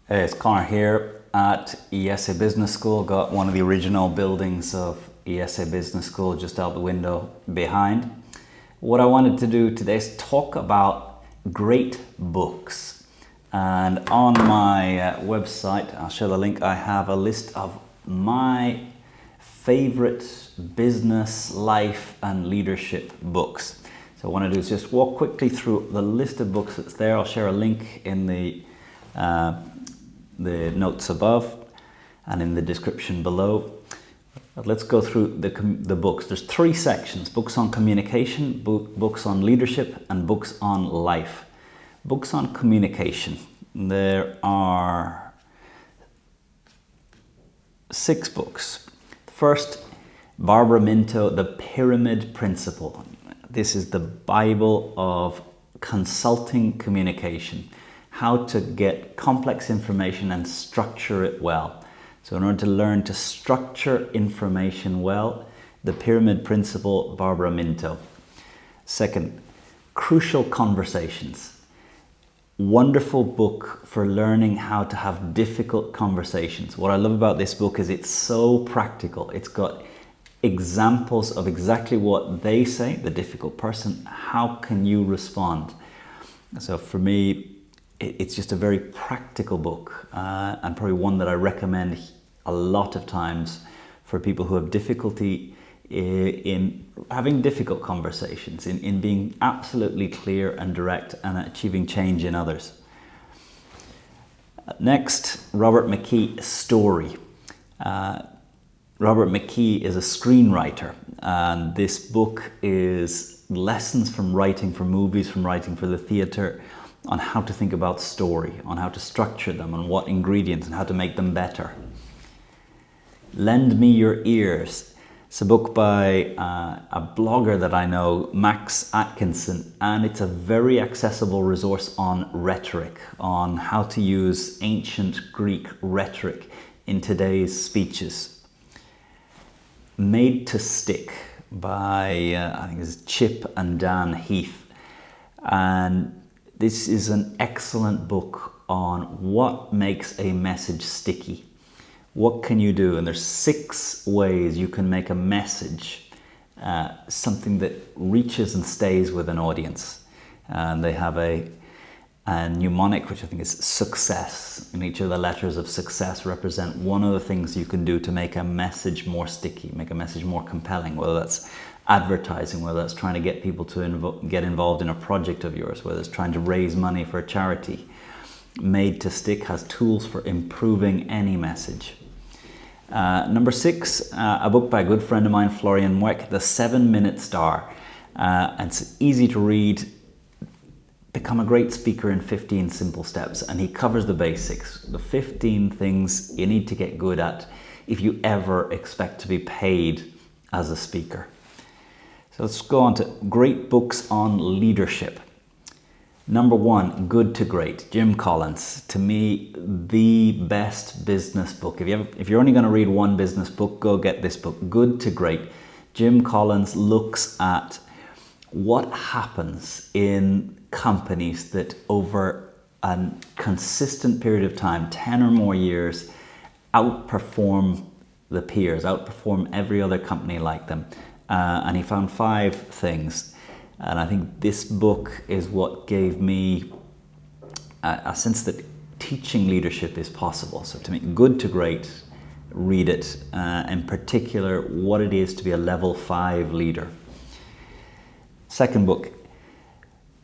Hey, it's Conor here at ESA Business School. Got one of the original buildings of ESA Business School just out the window behind. What I wanted to do today is talk about great books. And on my website, I'll show the link, I have a list of my favorite business, life and leadership books. So what I want to do is just walk quickly through the list of books that's there. I'll share a link in the notes above and in the description below. But let's go through the books. There's three sections: books on communication, books on leadership, and books on life. Books on communication. There are 6 books. First, Barbara Minto, The Pyramid Principle. This is the Bible of consulting communication. How to get complex information and structure it well. So in order to learn to structure information well, The Pyramid Principle, Barbara Minto. Second, Crucial Conversations. Wonderful book for learning how to have difficult conversations. What I love about this book is it's so practical. It's got examples of exactly what they say, the difficult person. How can you respond? So for me, it's just a very practical book, and probably one that I recommend a lot of times for people who have difficulty in having difficult conversations, in being absolutely clear and direct and achieving change in others. Next, Robert McKee, Story. Robert McKee is a screenwriter, and this book is lessons from writing for movies, from writing for the theatre, on how to think about story, on how to structure them, on what ingredients and how to make them better. Lend Me Your Ears. It's a book by a blogger that I know, Max Atkinson, and it's a very accessible resource on rhetoric, on how to use ancient Greek rhetoric in today's speeches. Made to Stick by, I think it's Chip and Dan Heath. And this is an excellent book on what makes a message sticky. What can you do? And there's 6 ways you can make a message something that reaches and stays with an audience. And they have a mnemonic, which I think is success. And each of the letters of success represent one of the things you can do to make a message more sticky, make a message more compelling, whether that's advertising, whether that's trying to get people to get involved in a project of yours, whether it's trying to raise money for a charity. Made to Stick has tools for improving any message. Number 6, a book by a good friend of mine, Florian Weck, The 7-Minute Star. And it's easy to read. Become a great speaker in 15 simple steps. And he covers the basics, the 15 things you need to get good at if you ever expect to be paid as a speaker. So let's go on to great books on leadership. Number 1, Good to Great, Jim Collins. To me, the best business book. If you're only going to read one business book, go get this book, Good to Great. Jim Collins looks at what happens in companies that over a consistent period of time, 10 or more years, outperform the peers, outperform every other company like them. And he found 5 things. And I think this book is what gave me a sense that teaching leadership is possible. So to me, Good to Great, read it. In particular, what it is to be a level 5 leader. Second book,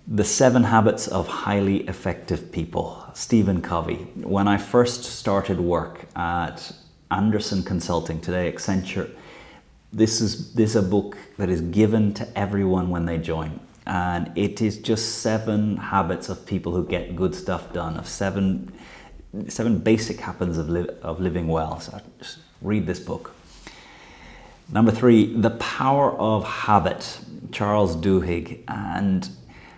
The 7 Habits of Highly Effective People, Stephen Covey. When I first started work at Anderson Consulting, today Accenture, this is a book that is given to everyone when they join. And it is just 7 habits of people who get good stuff done, of 7 basic habits of living well. So just read this book. Number 3, The Power of Habit, Charles Duhigg. And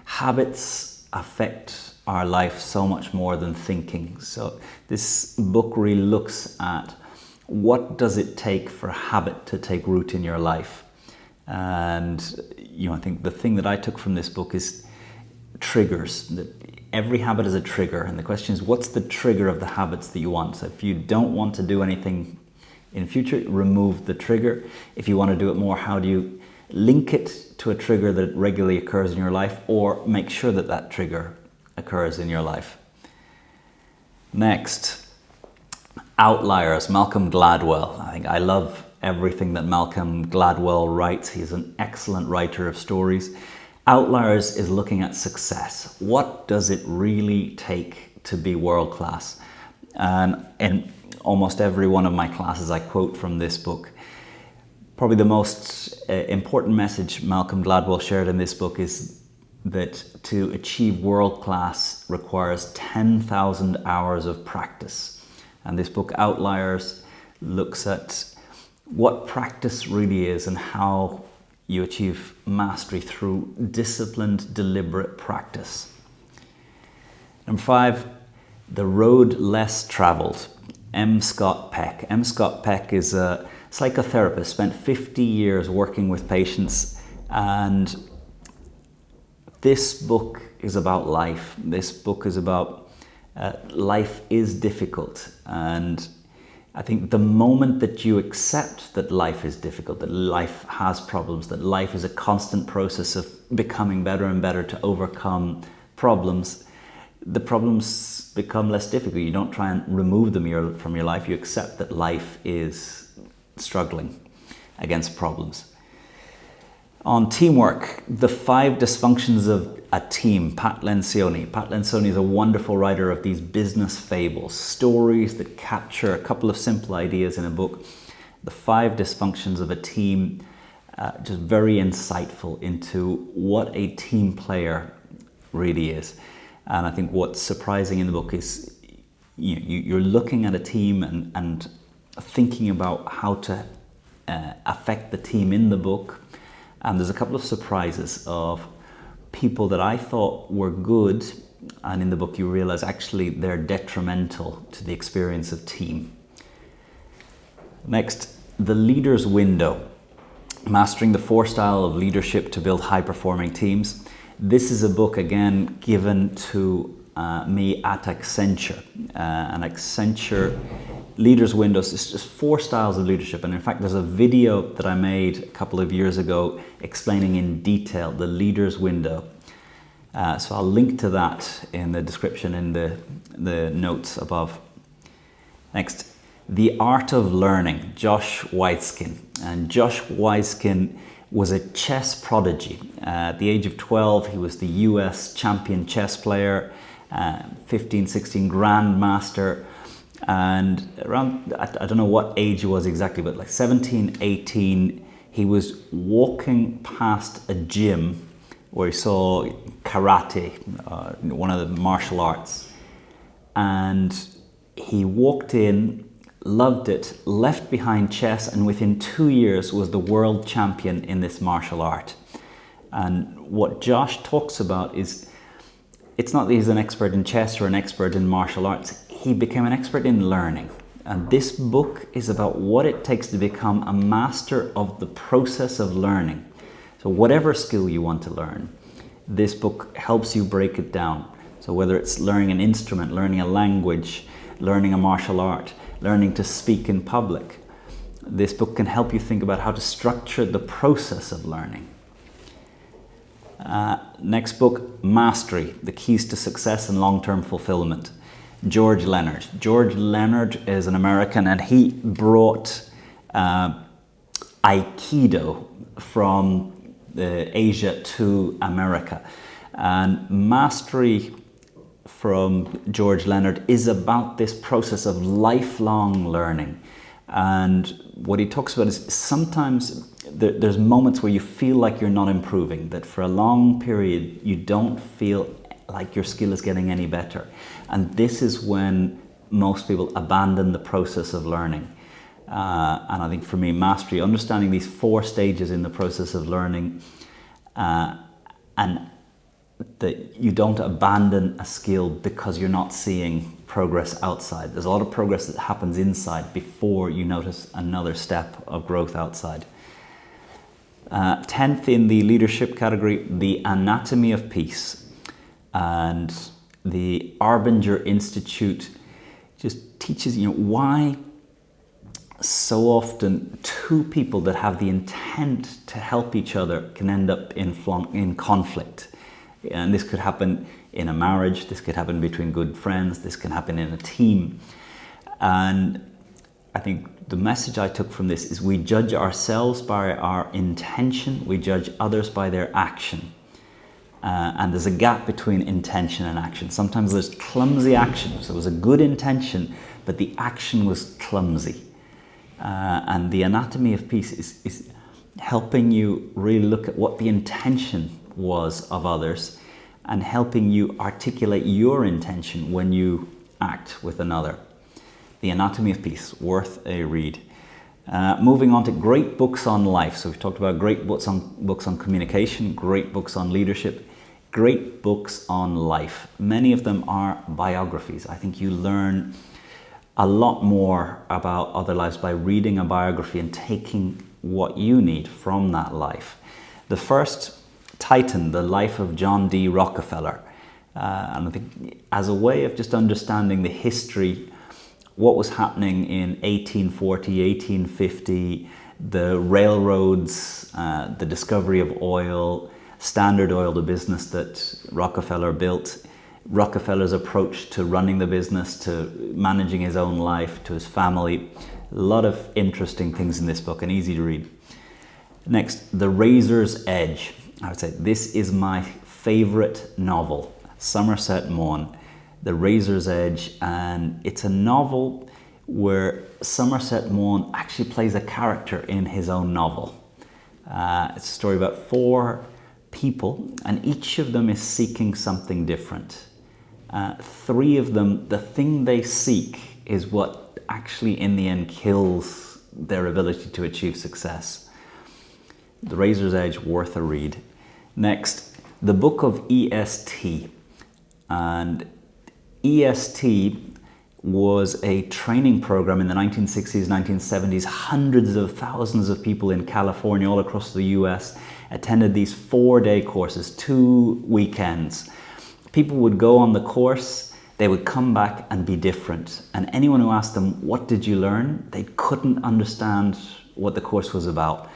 habits affect our life so much more than thinking. So this book really looks at what does it take for habit to take root in your life. And I think the thing that I took from this book is triggers. That every habit is a trigger, and the question is, what's the trigger of the habits that you want? So if you don't want to do anything in future, remove the trigger. If you want to do it more, how do you link it to a trigger that regularly occurs in your life, or make sure that that trigger occurs in your life? Next, Outliers, Malcolm Gladwell. I love everything that Malcolm Gladwell writes. He's an excellent writer of stories. Outliers is looking at success. What does it really take to be world class? And in almost every one of my classes, I quote from this book. Probably the most important message Malcolm Gladwell shared in this book is that to achieve world class requires 10,000 hours of practice. And this book, Outliers, looks at what practice really is and how you achieve mastery through disciplined, deliberate practice. Number 5, The Road Less Traveled, M. Scott Peck. M. Scott Peck is a psychotherapist, spent 50 years working with patients, and this book is about life. This book is about life is difficult, and I think the moment that you accept that life is difficult, that life has problems, that life is a constant process of becoming better and better to overcome problems, the problems become less difficult. You don't try and remove them from your life. You accept that life is struggling against problems. On teamwork, The 5 Dysfunctions of a Team, Pat Lencioni. Pat Lencioni is a wonderful writer of these business fables, stories that capture a couple of simple ideas in a book. The 5 Dysfunctions of a Team, just very insightful into what a team player really is. And I think what's surprising in the book is you're looking at a team and thinking about how to affect the team in the book. And there's a couple of surprises of people that I thought were good, and in the book you realize actually they're detrimental to the experience of team. Next, The Leader's Window, Mastering the 4 Styles of Leadership to Build High-Performing Teams. This is a book, again, given to me at Accenture. And Accenture Leader's Windows is just 4 styles of leadership. And in fact, there's a video that I made a couple of years ago explaining in detail the leader's window. So I'll link to that in the description in the notes above. Next, The Art of Learning, Josh Waitzkin. And Josh Waitzkin was a chess prodigy. At the age of 12, he was the US champion chess player, 15, 16 grandmaster. And around, I don't know what age he was exactly, but like 17, 18, he was walking past a gym where he saw karate, one of the martial arts. And he walked in, loved it, left behind chess, and within 2 years was the world champion in this martial art. And what Josh talks about is, it's not that he's an expert in chess or an expert in martial arts. He became an expert in learning. And this book is about what it takes to become a master of the process of learning. So whatever skill you want to learn, this book helps you break it down. So whether it's learning an instrument, learning a language, learning a martial art, learning to speak in public, this book can help you think about how to structure the process of learning. Next book, Mastery, The Keys to Success and Long-Term Fulfillment. George Leonard. George Leonard is an American, and he brought Aikido from Asia to America. And Mastery from George Leonard is about this process of lifelong learning. And what he talks about is sometimes there's moments where you feel like you're not improving, that for a long period you don't feel like your skill is getting any better. And this is when most people abandon the process of learning. And I think for me, mastery, understanding these 4 stages in the process of learning, and that you don't abandon a skill because you're not seeing progress outside. There's a lot of progress that happens inside before you notice another step of growth outside. 10th in the leadership category, The Anatomy of Peace. And the Arbinger Institute just teaches, why so often two people that have the intent to help each other can end up in conflict. And this could happen in a marriage, this could happen between good friends, this can happen in a team. And I think the message I took from this is we judge ourselves by our intention, we judge others by their action. And there's a gap between intention and action. Sometimes there's clumsy action. So it was a good intention, but the action was clumsy. And the anatomy of peace is helping you really look at what the intention was of others and helping you articulate your intention when you act with another. The Anatomy of Peace, worth a read. Moving on to great books on life. So we've talked about great books on communication, great books on leadership, great books on life. Many of them are biographies. I think you learn a lot more about other lives by reading a biography and taking what you need from that life. The first, Titan, The Life of John D. Rockefeller. And I think as a way of just understanding the history, what was happening in 1840, 1850, the railroads, the discovery of oil, Standard Oil, the business that Rockefeller built, Rockefeller's approach to running the business, to managing his own life, to his family. A lot of interesting things in this book and easy to read. Next, The Razor's Edge. I would say this is my favorite novel, Somerset Maugham, The Razor's Edge, and it's a novel where Somerset Maugham actually plays a character in his own novel. It's a story about 4 people, and each of them is seeking something different. 3 of them, the thing they seek is what actually in the end kills their ability to achieve success. The Razor's Edge, worth a read. Next, the Book of EST. And EST was a training program in the 1960s, 1970s. Hundreds of thousands of people in California, all across the US, attended these 4-day courses, 2 weekends. People would go on the course, they would come back and be different. And anyone who asked them, what did you learn? They couldn't understand what the course was about.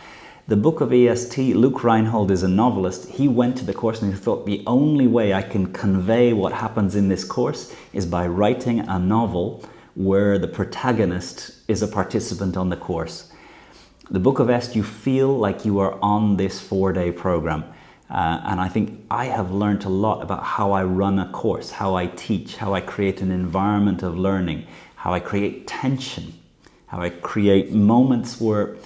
The Book of EST, Luke Reinhold is a novelist. He went to the course and he thought the only way I can convey what happens in this course is by writing a novel where the protagonist is a participant on the course. The Book of EST, you feel like you are on this 4-day program. And I think I have learned a lot about how I run a course, how I teach, how I create an environment of learning, how I create tension, how I create moments where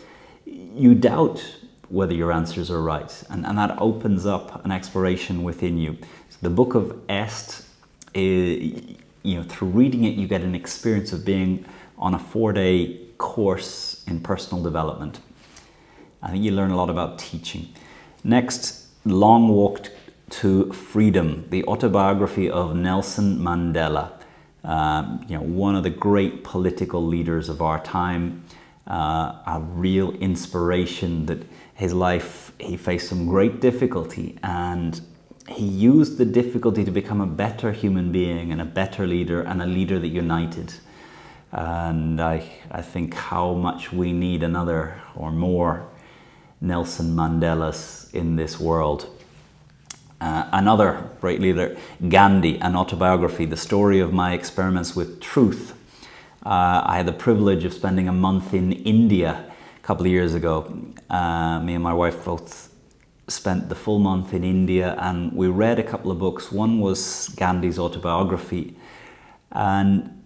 you doubt whether your answers are right. And that opens up an exploration within you. So the Book of EST, through reading it, you get an experience of being on a 4-day course in personal development. I think you learn a lot about teaching. Next, Long Walk to Freedom, the autobiography of Nelson Mandela. One of the great political leaders of our time, a real inspiration. That his life, he faced some great difficulty and he used the difficulty to become a better human being and a better leader and a leader that united. And I think how much we need another or more Nelson Mandelas in this world. Another great leader, Gandhi, An Autobiography, the story of my experiments with truth. I had the privilege of spending a month in India a couple of years ago. Me and my wife both spent the full month in India and we read a couple of books. One was Gandhi's autobiography, and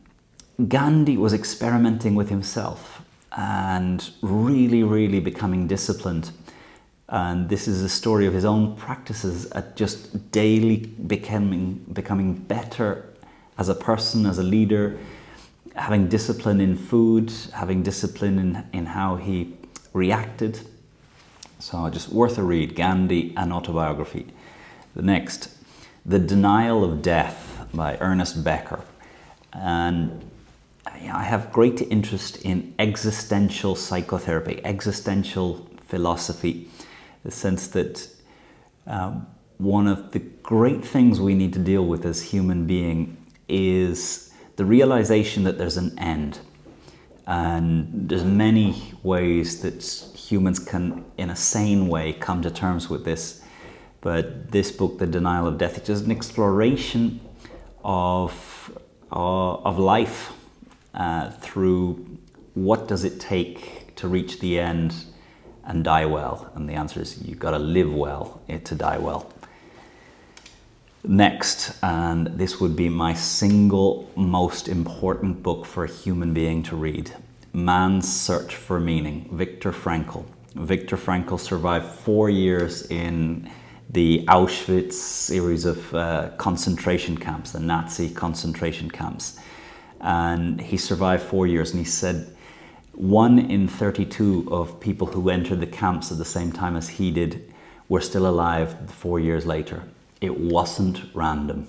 Gandhi was experimenting with himself and really becoming disciplined. And this is a story of his own practices at just daily becoming better as a person, as a leader, having discipline in food, having discipline in how he reacted. So just worth a read, Gandhi An Autobiography. The next, The Denial of Death by Ernest Becker. And I have great interest in existential psychotherapy, existential philosophy, the sense that one of the great things we need to deal with as human being is the realization that there's an end. And there's many ways that humans can, in a sane way, come to terms with this. But this book, The Denial of Death, it's just an exploration of life through what does it take to reach the end and die well. And the answer is you've got to live well to die well. Next, and this would be my single most important book for a human being to read, Man's Search for Meaning, Viktor Frankl. Viktor Frankl survived 4 years in the Auschwitz series of concentration camps, the Nazi concentration camps. And he survived 4 years, and he said 1 in 32 of people who entered the camps at the same time as he did were still alive 4 years later. It wasn't random.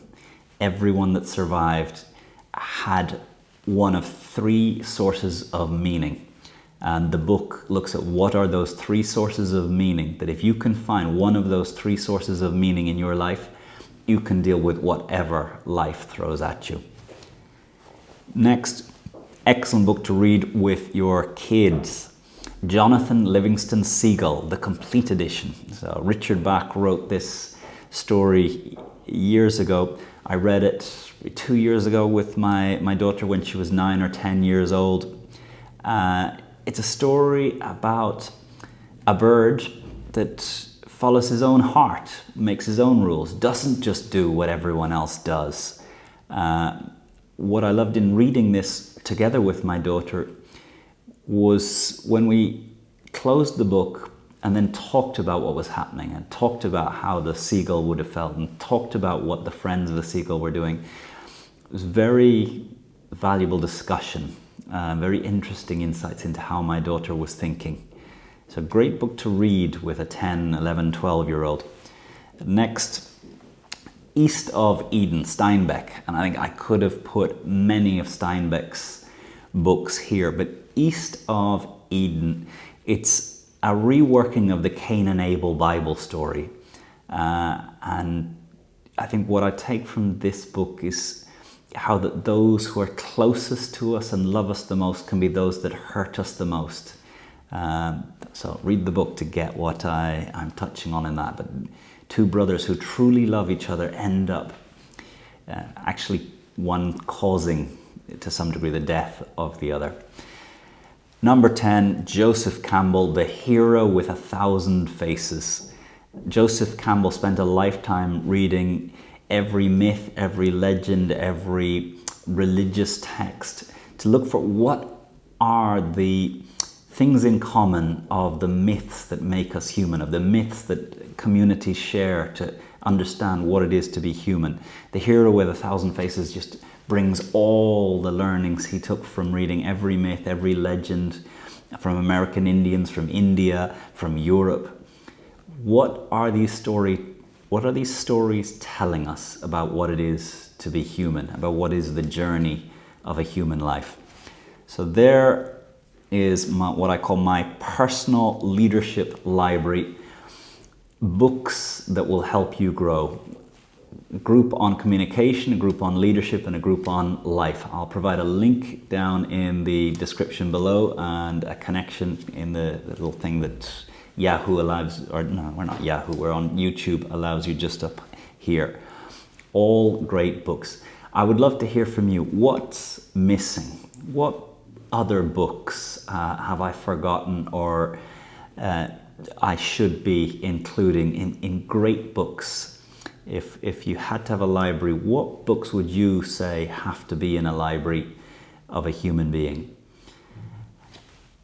Everyone that survived had one of 3 sources of meaning. And the book looks at what are those 3 sources of meaning, that if you can find one of those 3 sources of meaning in your life, you can deal with whatever life throws at you. Next, excellent book to read with your kids. Jonathan Livingston Seagull, the complete edition. So Richard Bach wrote this story years ago. I read it 2 years ago with my daughter when she was 9 or 10 years old. It's a story about a bird that follows his own heart, makes his own rules, doesn't just do what everyone else does. What I loved in reading this together with my daughter was when we closed the book and then talked about what was happening and talked about how the seagull would have felt and talked about what the friends of the seagull were doing. It was very valuable discussion, very interesting insights into how my daughter was thinking. It's a great book to read with a 10, 11, 12-year-old. Next, East of Eden, Steinbeck. And I think I could have put many of Steinbeck's books here, but East of Eden, it's a reworking of the Cain and Abel Bible story. And I think what I take from this book is how that those who are closest to us and love us the most can be those that hurt us the most. So read the book to get what I'm touching on in that. But 2 brothers who truly love each other end up actually one causing to some degree the death of the other. Number 10, Joseph Campbell, The Hero with 1,000 Faces. Joseph Campbell spent a lifetime reading every myth, every legend, every religious text to look for what are the things in common of the myths that make us human, of the myths that communities share to understand what it is to be human. The Hero with 1,000 Faces just brings all the learnings he took from reading every myth, every legend, from American Indians, from India, from Europe. What are these stories telling us about what it is to be human, about what is the journey of a human life? So there is what I call my personal leadership library, books that will help you grow. A group on communication, a group on leadership, and a group on life. I'll provide a link down in the description below and a connection in the little thing that Yahoo allows, or no, we're not Yahoo, we're on YouTube, allows you just up here. All great books. I would love to hear from you. What's missing? What other books have I forgotten or I should be including in great books? If you had to have a library, what books would you say have to be in a library of a human being?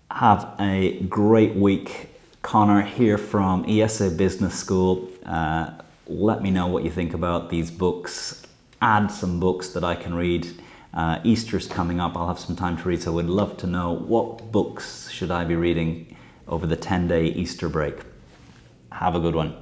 Have a great week. Conor here from ESA Business School. Let me know what you think about these books. Add some books that I can read. Easter's coming up. I'll have some time to read, so I would love to know what books should I be reading over the 10-day Easter break. Have a good one.